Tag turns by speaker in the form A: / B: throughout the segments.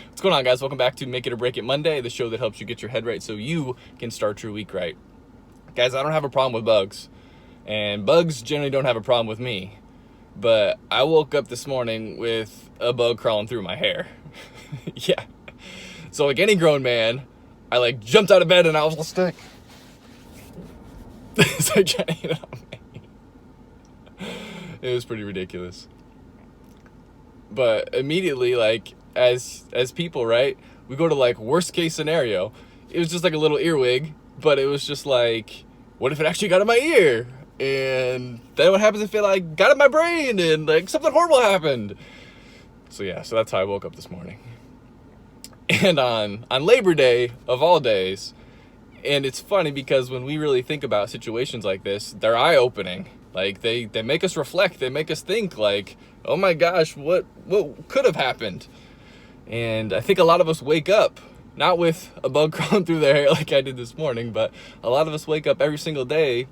A: What's going on, guys? Welcome back to Make It or Break It Monday, the show that helps you get your head right so you can start your week right. Guys, I don't have a problem with bugs, and bugs generally don't have a problem with me, but I woke up this morning with a bug crawling through my hair. Yeah. So like any grown man, I jumped out of bed and I was just like, it's like trying to hit it on me. It was pretty ridiculous. But immediately, as people, right, we go to worst case scenario. It was just like a little earwig, but it was just like, what if it actually got in my ear? And then what happens if it got in my brain and something horrible happened? So yeah, so that's how I woke up this morning. And on Labor Day of all days, and it's funny because when we really think about situations like this, they're eye-opening. They make us reflect, they make us think oh my gosh, what could have happened? And I think a lot of us wake up, not with a bug crawling through their hair like I did this morning, but a lot of us wake up every single day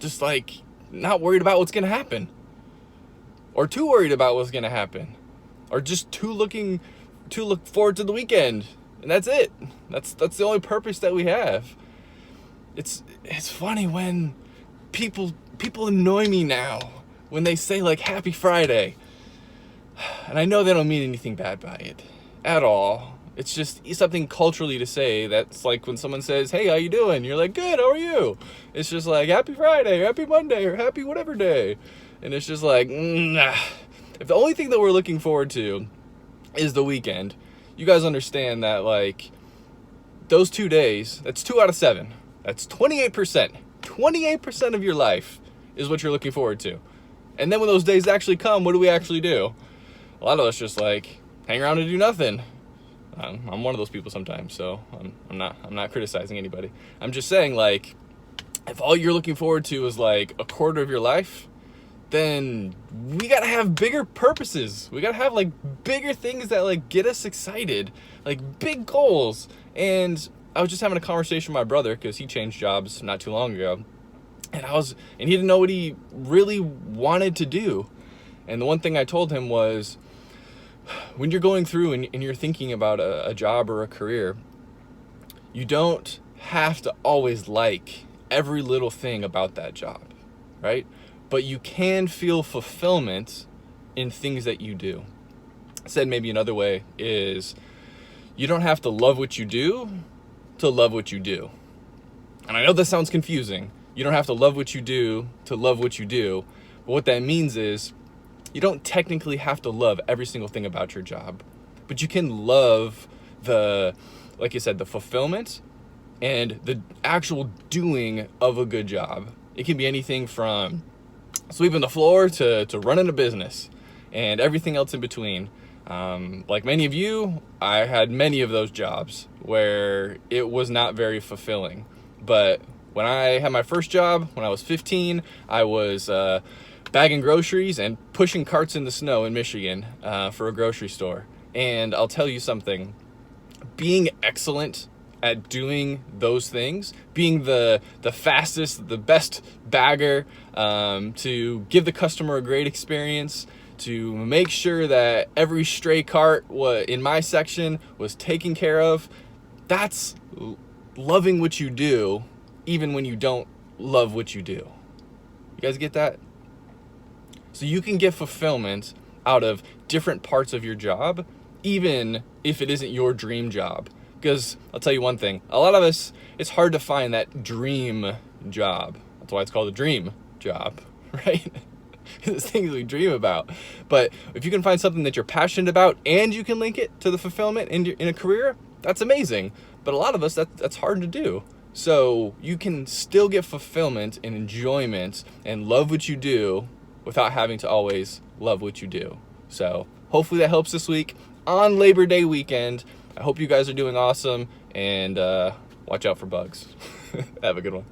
A: just not worried about what's gonna happen. Or too worried about what's gonna happen. Or just to look forward to the weekend. And that's it. That's the only purpose that we have. It's funny when people annoy me now when they say happy Friday. And I know they don't mean anything bad by it at all. It's just something culturally to say. That's like when someone says, hey, how you doing? You're like, good, how are you? It's just happy Friday or happy Monday or happy whatever day. And it's just nah. If the only thing that we're looking forward to is the weekend, you guys understand that those 2 days, that's 2 out of 7. That's 28%. 28% of your life is what you're looking forward to. And then when those days actually come, what do we actually do? A lot of us just hang around and do nothing. I'm one of those people sometimes, so I'm not criticizing anybody. I'm just saying if all you're looking forward to is a quarter of your life, then we gotta have bigger purposes. We gotta have bigger things that get us excited, big goals. And I was just having a conversation with my brother because he changed jobs not too long ago, and he didn't know what he really wanted to do. And the one thing I told him was, when you're going through and you're thinking about a job or a career, you don't have to always like every little thing about that job, right? But you can feel fulfillment in things that you do. Said maybe another way is, you don't have to love what you do to love what you do. And I know this sounds confusing. You don't have to love what you do to love what you do. But what that means is, you don't technically have to love every single thing about your job. But you can love like you said, the fulfillment and the actual doing of a good job. It can be anything from sweeping the floor to running a business and everything else in between. Like many of you, I had many of those jobs where it was not very fulfilling. But when I had my first job, when I was 15, I was bagging groceries and pushing carts in the snow in Michigan for a grocery store. And I'll tell you something, being excellent at doing those things, being the fastest, the best bagger, to give the customer a great experience, to make sure that every stray cart in my section was taken care of, that's loving what you do, even when you don't love what you do. You guys get that? So you can get fulfillment out of different parts of your job, even if it isn't your dream job. Because I'll tell you one thing, a lot of us, it's hard to find that dream job. That's why it's called a dream job, right? It's things we dream about. But if you can find something that you're passionate about and you can link it to the fulfillment in a career, that's amazing. But a lot of us, that's hard to do. So you can still get fulfillment and enjoyment and love what you do without having to always love what you do. So hopefully that helps this week on Labor Day weekend. I hope you guys are doing awesome, and watch out for bugs. Have a good one.